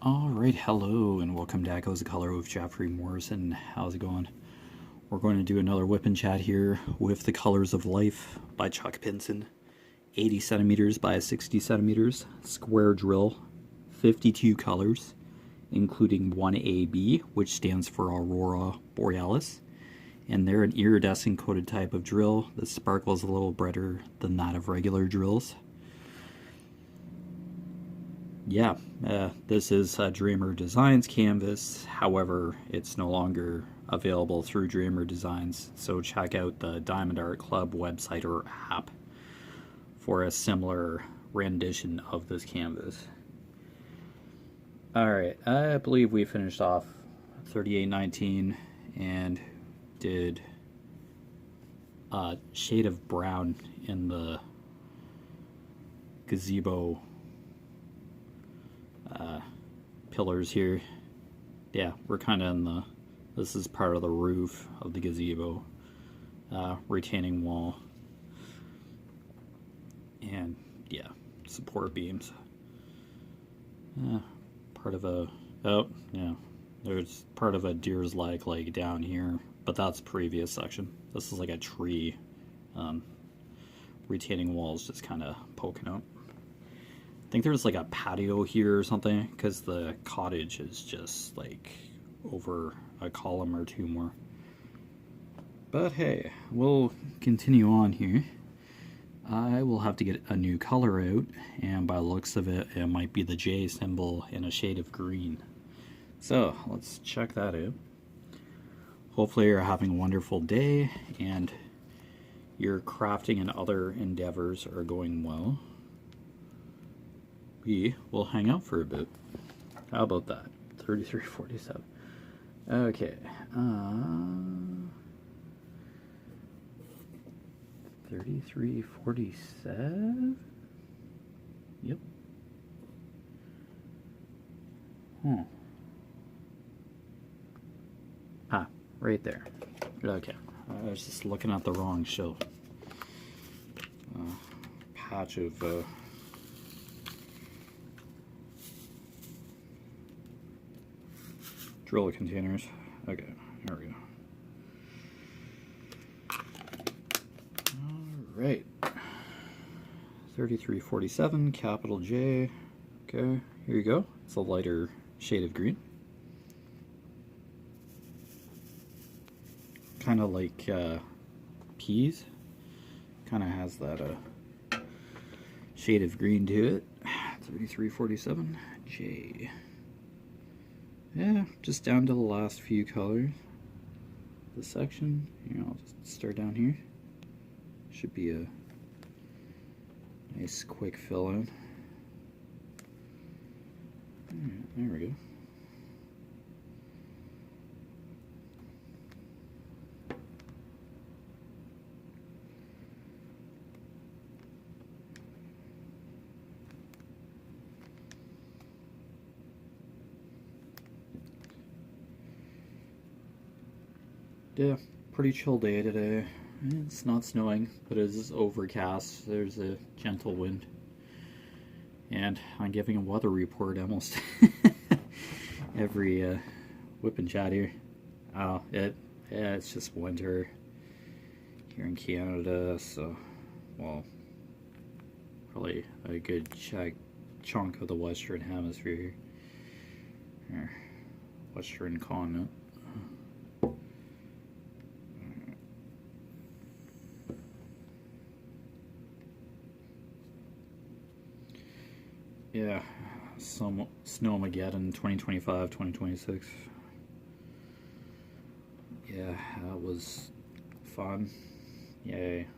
Alright, hello and welcome to Echoes of Color with Jefferey Morrison. How's it going? We're going to do another whip and chat here with The Colors of Life by Chuck Pinson. 80 centimeters by 60 centimeters, square drill, 52 colors, including 1AB, which stands for Aurora Borealis. And they're an iridescent coated type of drill that sparkles a little brighter than that of regular drills. Yeah, this is a Dreamer Designs canvas. However, it's no longer available through Dreamer Designs, so check out the Diamond Art Club website or app for a similar rendition of this canvas. Alright, I believe we finished off 3819 and did a shade of brown in the gazebo pillars here. Yeah, we're kind of in the, this is part of the roof of the gazebo, retaining wall, and yeah, support beams. Part of a, oh yeah, there's part of a deer's leg down here, but that's previous section. This is like a tree, retaining walls just kind of poking up. I think there's like a patio here or something, because the cottage is just like over a column or two more. But hey, we'll continue on here. I will have to get a new color out, and by the looks of it, it might be the J symbol in a shade of green. So let's check that out. Hopefully you're having a wonderful day and your crafting and other endeavors are going well. We will hang out for a bit. How about that? 3347. Okay. 3347? Yep. Ah, right there. Okay. I was just looking at the wrong shelf. Patch of drill containers. Okay, here we go. Alright. 3347, capital J. Okay, here you go. It's a lighter shade of green. Kind of like peas. Kind of has that shade of green to it. 3347, J. Yeah, just down to the last few colors. The section, here, I'll just start down here. Should be a nice quick fill in. There we go. Yeah, pretty chill day today. It's not snowing, but it is overcast. There's a gentle wind. And I'm giving a weather report almost every whip and chat here. Oh, it's just winter here in Canada, so, well, probably a good chunk of the Western Hemisphere here. Western continent. Yeah, some Snowmageddon 2025, 2026. Yeah, that was fun. Yay.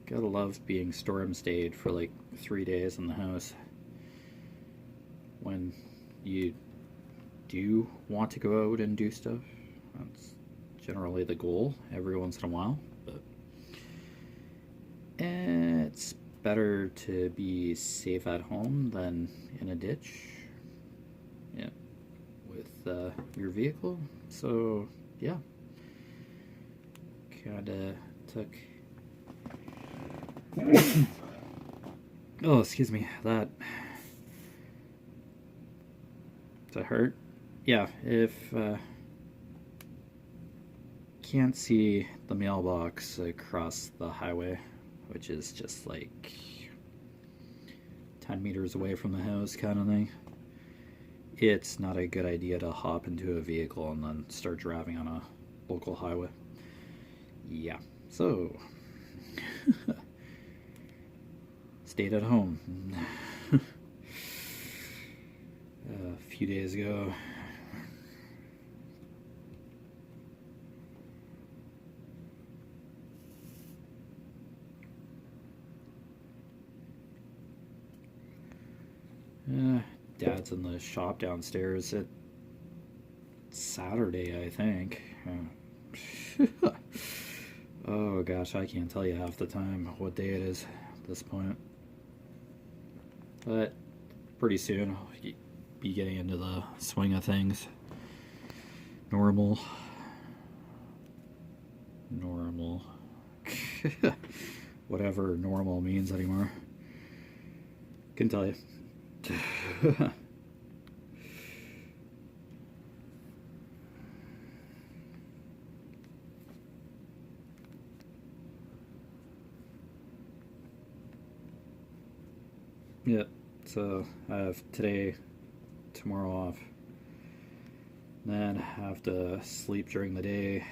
Gotta love being storm stayed for like 3 days in the house. When you do want to go out and do stuff, that's generally the goal every once in a while, but it's better to be safe at home than in a ditch, yeah, with your vehicle. So yeah, kinda took oh, excuse me, that to hurt. Yeah, if can't see the mailbox across the highway, which is just like 10 meters away from the house kind of thing, it's not a good idea to hop into a vehicle and then start driving on a local highway. Yeah, so stayed at home a few days ago. Dad's in the shop downstairs. It's Saturday, I think. Oh gosh, I can't tell you half the time what day it is at this point. But pretty soon I'll be getting into the swing of things. Normal. Whatever normal means anymore. Can tell you. Yeah, so I have today, tomorrow off. Then have to sleep during the day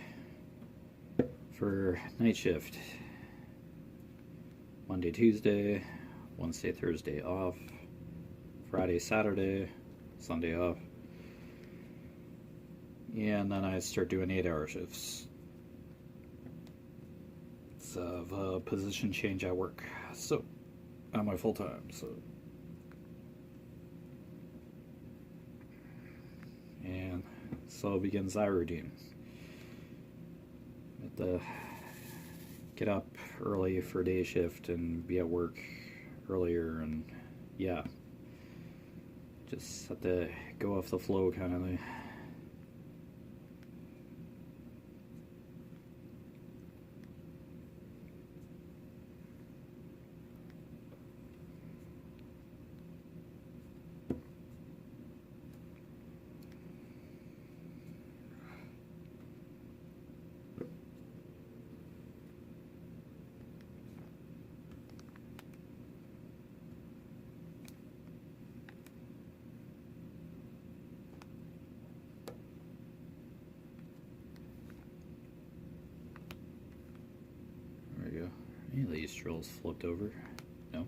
for night shift. Monday, Tuesday, Wednesday, Thursday off. Friday, Saturday, Sunday off. And then I start doing 8-hour shifts. It's a position change at work. So, at my full time, so. And so begins that routine. Have to get up early for day shift and be at work earlier, and yeah. Just have to go off the flow kind of thing. Any of these drills flipped over? No?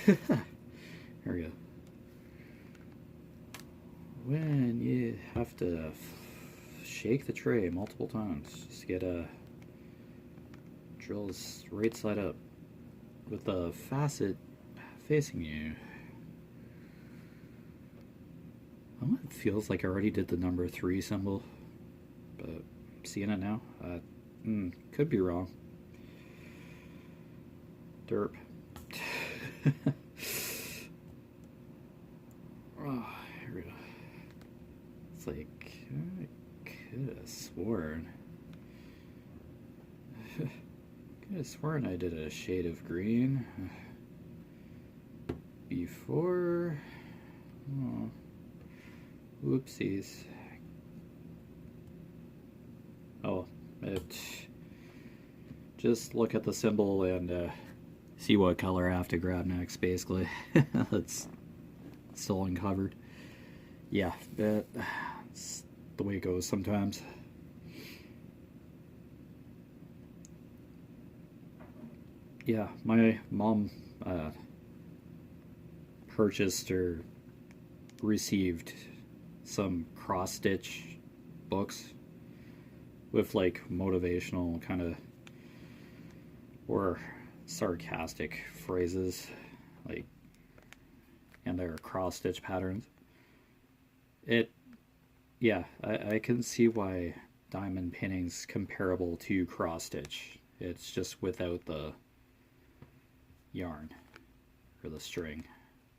There we go. When you have to shake the tray multiple times just to get drills right side up with the facet facing you. It feels like I already did the number 3 symbol, but seeing it now, could be wrong. Derp. Oh, here we go. It's like, I could have sworn. Could have sworn I did a shade of green before. Oh, whoopsies. Oh, just look at the symbol and see what color I have to grab next, basically. That's still uncovered. Yeah, that's the way it goes sometimes. Yeah, my mom purchased or received some cross-stitch books with like motivational kind of or sarcastic phrases, like, and their cross-stitch patterns. I can see why diamond pinning's comparable to cross-stitch. It's just without the yarn or the string,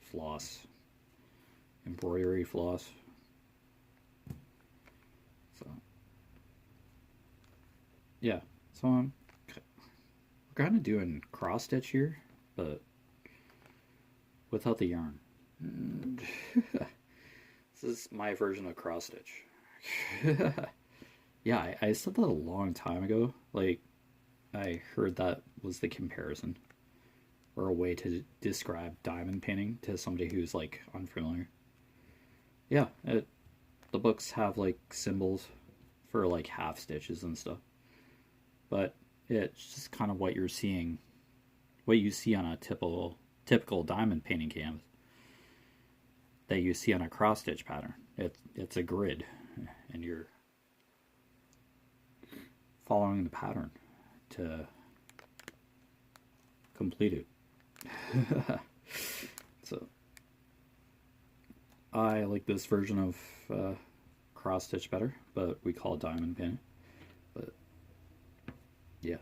floss, embroidery floss. So yeah, so I'm kind of doing cross stitch here, but without the yarn. This is my version of cross stitch. Yeah, I said that a long time ago. Like, I heard that was the comparison or a way to describe diamond painting to somebody who's like unfamiliar. Yeah, the books have like symbols for like half stitches and stuff, but it's just kind of what you're seeing, what you see on a typical diamond painting canvas that you see on a cross stitch pattern. It's a grid, and you're following the pattern to complete it. So I like this version of cross stitch better, but we call it diamond painting. But yeah,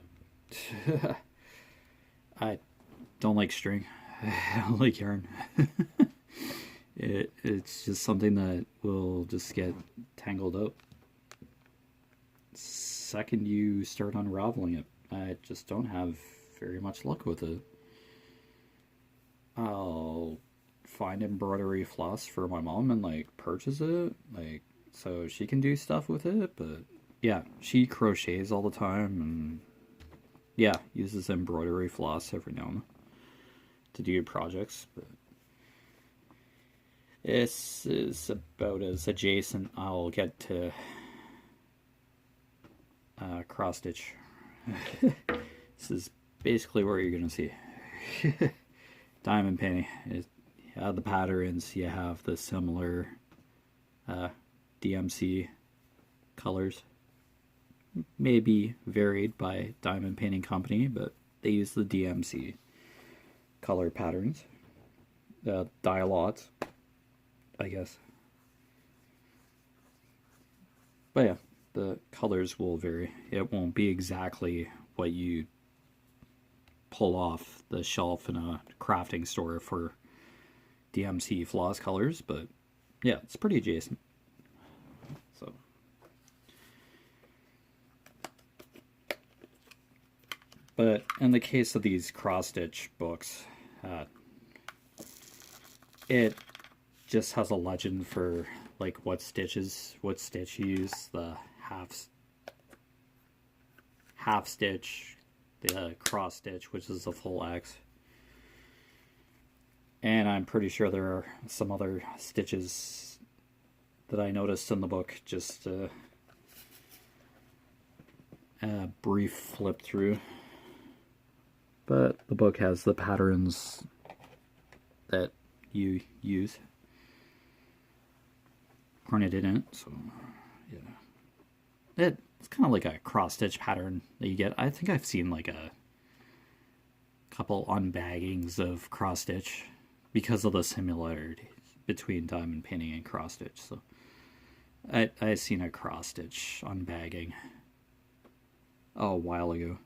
I don't like string. I don't like yarn. It's just something that will just get tangled up. Second you start unraveling it, I just don't have very much luck with it. I'll find embroidery floss for my mom and like purchase it, like so she can do stuff with it, but yeah, she crochets all the time and yeah, uses embroidery floss every now and then to do projects, but this is about as adjacent I'll get to cross stitch. This is basically where you're gonna see diamond painting. You have the patterns, you have the similar DMC colors, maybe varied by diamond painting company, but they use the DMC color patterns, dye lots, I guess. But yeah, the colors will vary. It won't be exactly what you pull off the shelf in a crafting store for DMC floss colors, but yeah, it's pretty adjacent. So but in the case of these cross stitch books, it just has a legend for like what stitch you use, the half stitch, the cross stitch, which is a full X. And I'm pretty sure there are some other stitches that I noticed in the book, just a brief flip through. But the book has the patterns that you use printed in it, so yeah. It's kind of like a cross-stitch pattern that you get. I think I've seen like a couple unbaggings of cross-stitch because of the similarities between diamond painting and cross-stitch. So I've seen a cross-stitch unbagging a while ago.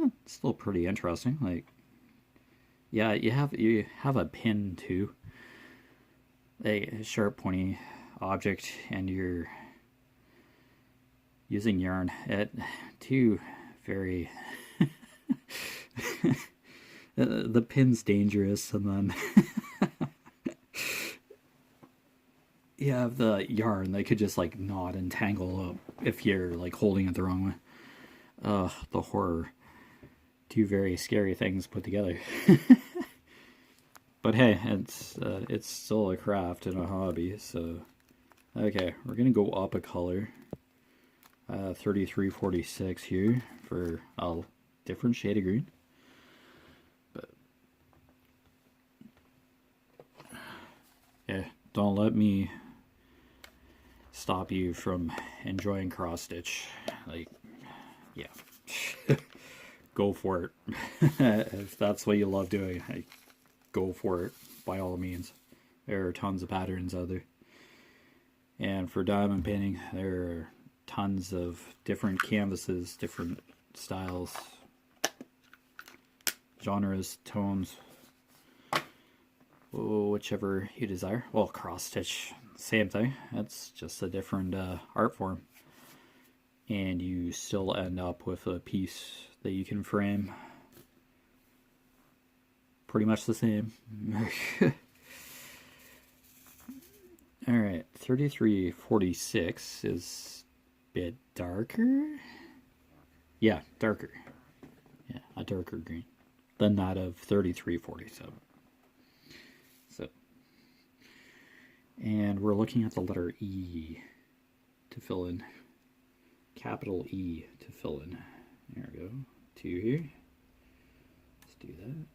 It's still pretty interesting. Like, yeah, you have a pin too, a sharp pointy object, and you're using yarn at two very the pin's dangerous, and then you have the yarn that could just like knot and tangle up if you're like holding it the wrong way. The horror. Two very scary things put together. But hey, it's still a craft and a hobby, so okay, we're gonna go up a color. 3346 here for a different shade of green. But yeah, don't let me stop you from enjoying cross stitch. Like, yeah. Go for it. If that's what you love doing, like, go for it by all means. There are tons of patterns out there. And for diamond painting, there are tons of different canvases, different styles, genres, tones, whichever you desire. Well, cross stitch, same thing. It's just a different art form. And you still end up with a piece that you can frame pretty much the same. Alright, 3346 is a bit darker. Yeah, darker. Yeah, a darker green than that of 3347. So, and we're looking at the letter E to fill in. Capital E to fill in. There we go. 2 here. Let's do that.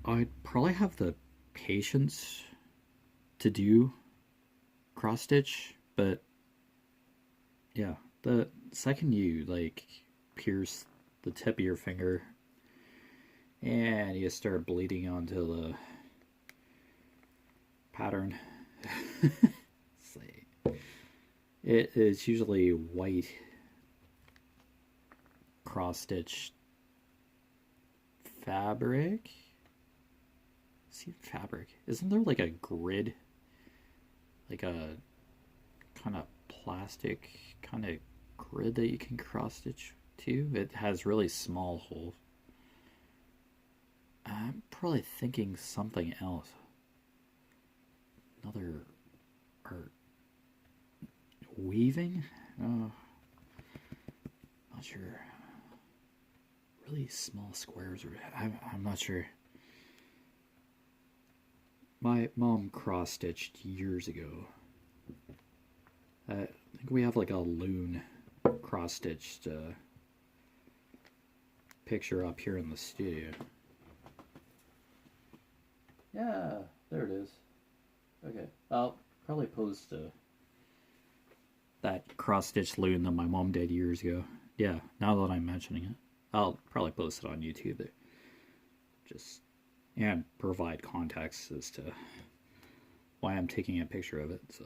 I'd probably have the patience to do cross stitch, but yeah, the second you like pierce the tip of your finger and you start bleeding onto the pattern, it is usually white cross stitch fabric. See, fabric. Isn't there like a grid? Like a kind of plastic kind of grid that you can cross stitch to? It has really small holes. I'm probably thinking something else. Another art. Weaving? Oh, not sure. Really small squares. I'm not sure. My mom cross-stitched years ago. I think we have like a loon cross-stitched picture up here in the studio. Yeah, there it is. Okay, I'll probably post that cross-stitched loon that my mom did years ago. Yeah, now that I'm mentioning it, I'll probably post it on YouTube there. Just and provide context as to why I'm taking a picture of it. So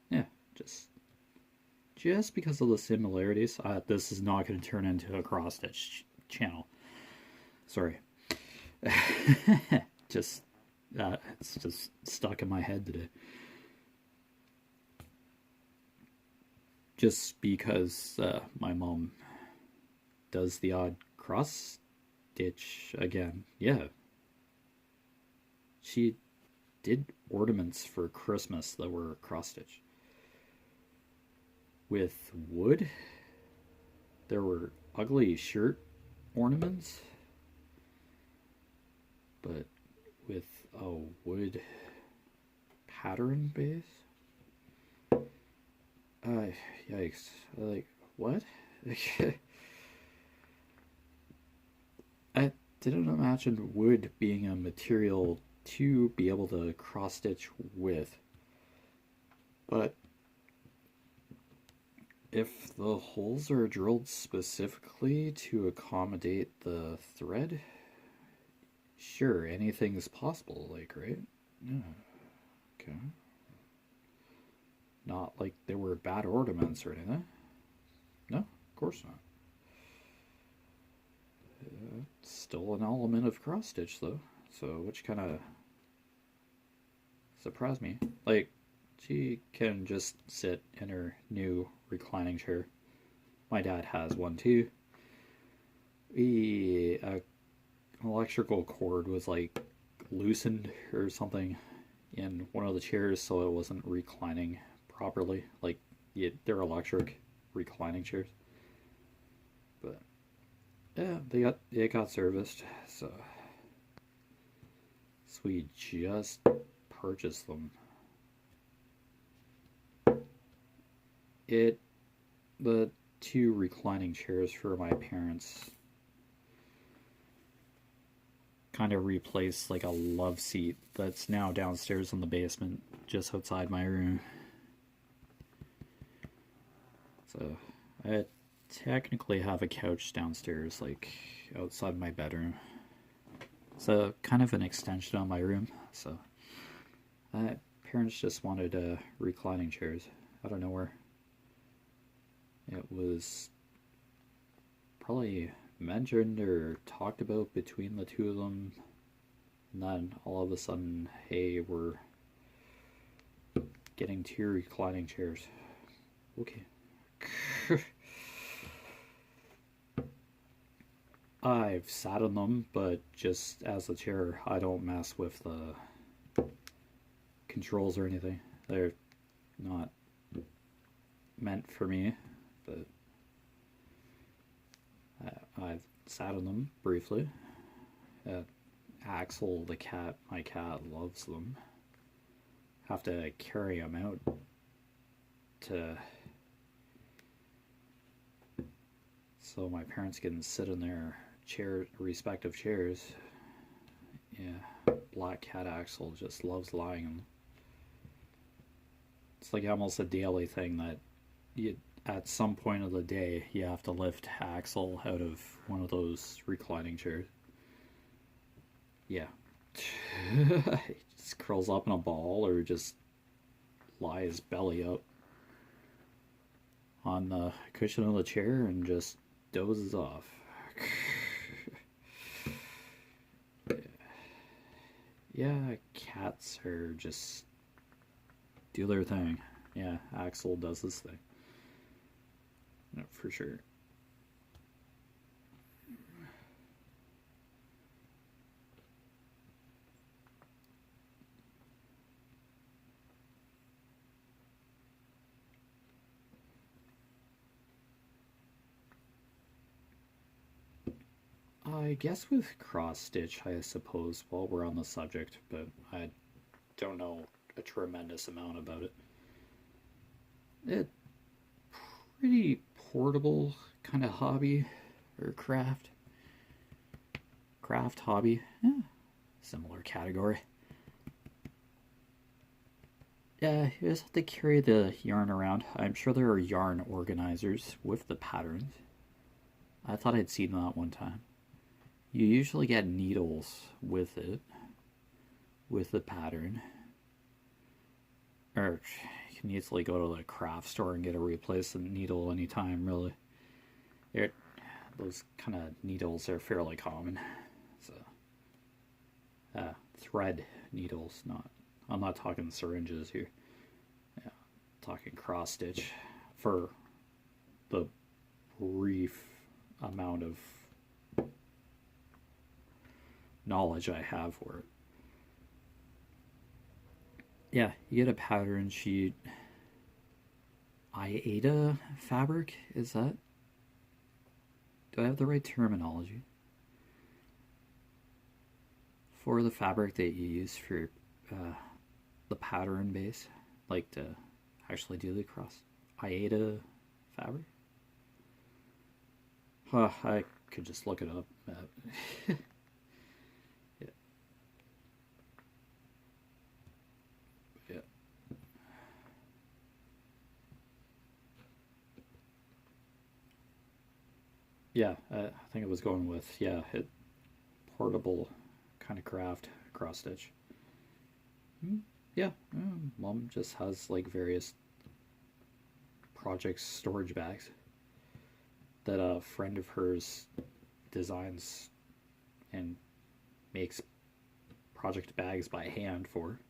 yeah, just because of the similarities. This is not going to turn into a cross stitch channel. Sorry. Just it's just stuck in my head today. Just because my mom does the odd cross stitch again. Yeah. She did ornaments for Christmas that were cross-stitch. With wood, there were ugly shirt ornaments, but with a wood pattern base. Yikes. Like, what? I didn't imagine wood being a material to be able to cross stitch with, but if the holes are drilled specifically to accommodate the thread, sure, anything's possible, like, right? Yeah. Okay. Not like they were bad ornaments or anything. No, of course not. Still an element of cross stitch though, so which kind of surprised me. Like, she can just sit in her new reclining chair. My dad has one too. An electrical cord was like loosened or something in one of the chairs, so it wasn't reclining properly. Like, they're electric reclining chairs. But yeah, it got serviced, so we just purchased them. The two reclining chairs for my parents kind of replaced like a love seat that's now downstairs in the basement just outside my room. So I technically have a couch downstairs, like outside my bedroom. So kind of an extension of my room. So parents just wanted reclining chairs out of nowhere. It was probably mentioned or talked about between the two of them, and then all of a sudden, hey, we're getting 2 reclining chairs. Okay. I've sat on them, but just as a chair. I don't mess with the controls or anything. They're not meant for me, but I've sat on them briefly. Axel, the cat, my cat, loves them. Have to carry him out to so my parents can sit in their respective chairs. Yeah, black cat Axel just loves lying in them. It's like almost a daily thing that you, at some point of the day, you have to lift Axel out of one of those reclining chairs. Yeah. He just curls up in a ball or just lies belly up on the cushion of the chair and just dozes off. Yeah, cats are just do their thing. Yeah, Axel does his thing. No, for sure. I guess with cross stitch, I suppose, while we're on the subject, but I don't know a tremendous amount about it. It's pretty portable kind of hobby or craft hobby. Yeah, similar category. Yeah, you just have to carry the yarn around. I'm sure there are yarn organizers with the patterns. I thought I'd seen that one time. You usually get needles with it, with the pattern. Or you can easily go to the craft store and get a replacement needle anytime, really. It, those kind of needles are fairly common. So, thread needles, not. I'm not talking syringes here. Yeah, I'm talking cross stitch for the brief amount of knowledge I have for it. Yeah, you get a pattern sheet. Aida fabric, is that? Do I have the right terminology? For the fabric that you use for the pattern base, like to actually do the cross. Aida fabric? I could just look it up. Yeah. Yeah. Yeah, I think I was going with, yeah, portable kind of craft cross stitch. Yeah, mom just has like various project storage bags that a friend of hers designs and makes project bags by hand for.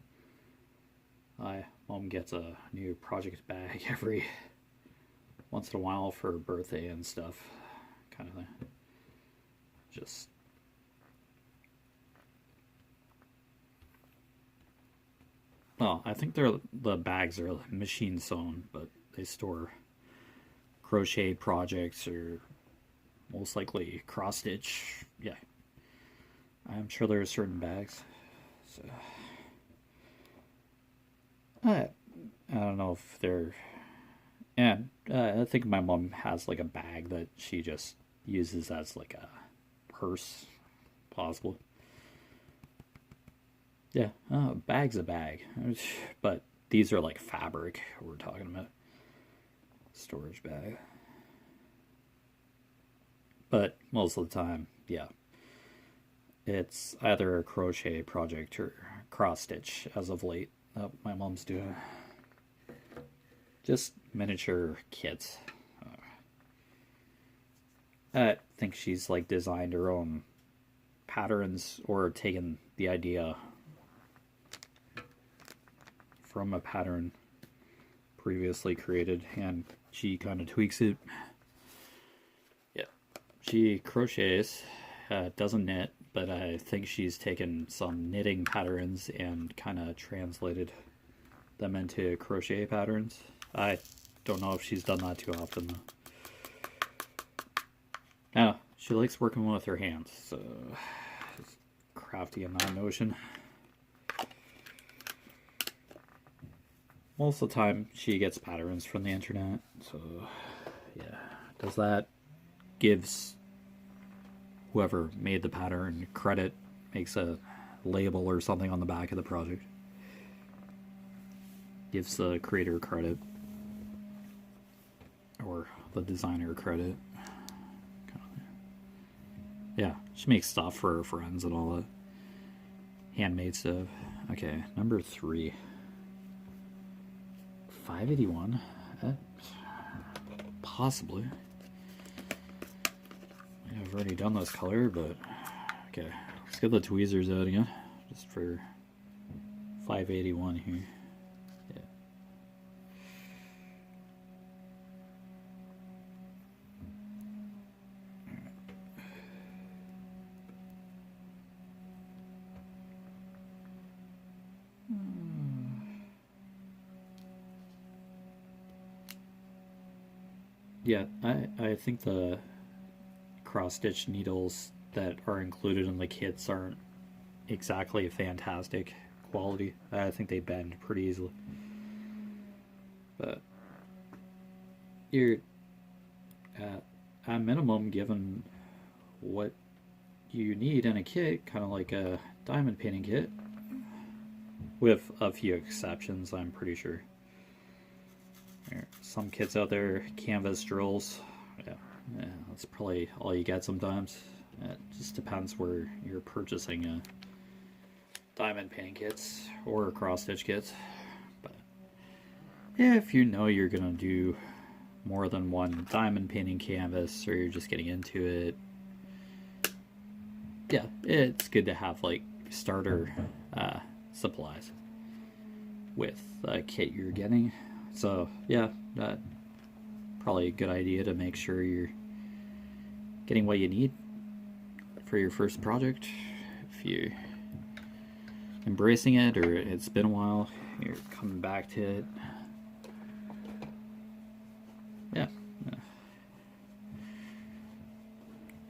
Mom gets a new project bag every once in a while for her birthday and stuff, kind of thing. Just well, I think the bags are machine sewn, but they store crochet projects or most likely cross stitch. Yeah, I'm sure there are certain bags. So I don't know if they're. And I think my mom has like a bag that she just uses as like a purse, possibly. Yeah, bag's a bag, but these are like fabric we're talking about. Storage bag. But most of the time, yeah, it's either a crochet project or cross stitch as of late that my mom's doing. Just miniature kits. I think she's like designed her own patterns or taken the idea from a pattern previously created and she kind of tweaks it. Yeah. She crochets doesn't knit, but I think she's taken some knitting patterns and kind of translated them into crochet patterns. I don't know if she's done that too often though. Yeah, she likes working with her hands, so she's crafty in that notion. Most of the time she gets patterns from the internet, so yeah. Does that, gives whoever made the pattern credit, makes a label or something on the back of the project. Gives the creator credit. Or the designer credit. Yeah, she makes stuff for her friends and all that. Handmade stuff. Okay, number 3. 581? Possibly. I've already done this color, but okay. Let's get the tweezers out again, just for 581 here. Yeah. Yeah, I think the cross-stitch needles that are included in the kits aren't exactly fantastic quality. I think they bend pretty easily. But you're at minimum given what you need in a kit, kind of like a diamond painting kit, with a few exceptions, I'm pretty sure. There are some kits out there, canvas drills. Yeah, that's probably all you get sometimes. It just depends where you're purchasing diamond painting kits or cross-stitch kits. But yeah, if you know you're gonna do more than one diamond painting canvas, or you're just getting into it, yeah, it's good to have like starter supplies with the kit you're getting. So yeah, probably a good idea to make sure you're getting what you need for your first project. If you're embracing it, or it's been a while, you're coming back to it. Yeah.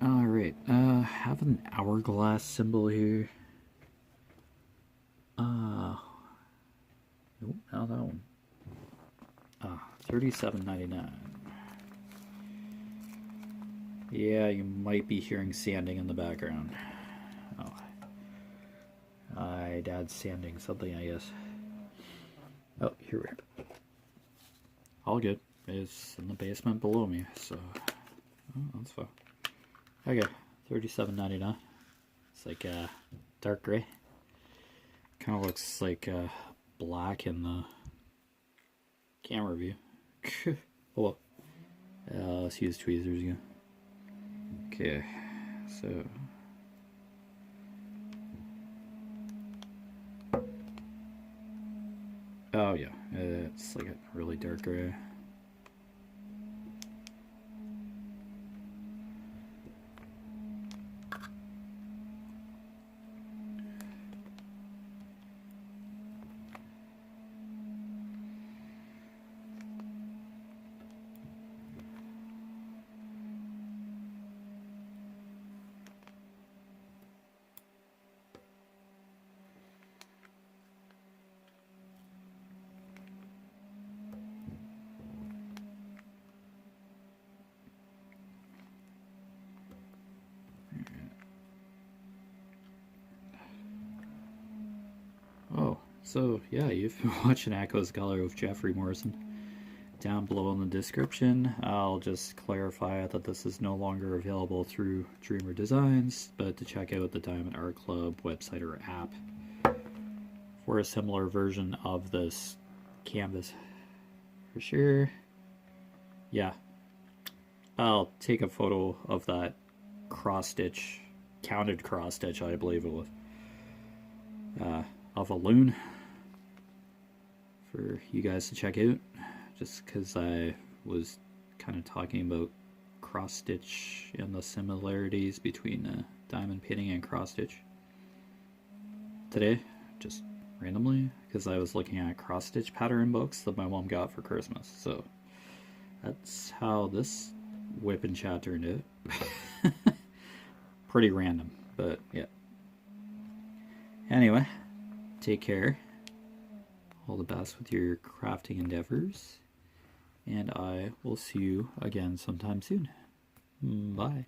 Alright, have an hourglass symbol here. Nope, not that one. $37.99. Yeah, you might be hearing sanding in the background. Oh, my dad's sanding something, I guess. Oh, here we are. All good. It's in the basement below me, so that's fine. Okay, $37.99. It's like dark gray. Kind of looks like black in the camera view. Oh, let's use tweezers again. Okay, so oh yeah, it's like a really dark gray. Oh, so yeah, you've been watching Echoes Color with Jefferey Morrison. Down below in the description, I'll just clarify that this is no longer available through Dreamer Designs, but to check out the Diamond Art Club website or app for a similar version of this canvas. For sure. Yeah. I'll take a photo of that cross-stitch, counted cross-stitch, I believe it was. Of a loon for you guys to check out, just because I was kind of talking about cross stitch and the similarities between diamond painting and cross stitch today, just randomly, because I was looking at cross stitch pattern books that my mom got for Christmas. So that's how this WIP and chat turned out. Pretty random, but yeah. Anyway, take care. All the best with your crafting endeavors. And I will see you again sometime soon. Bye.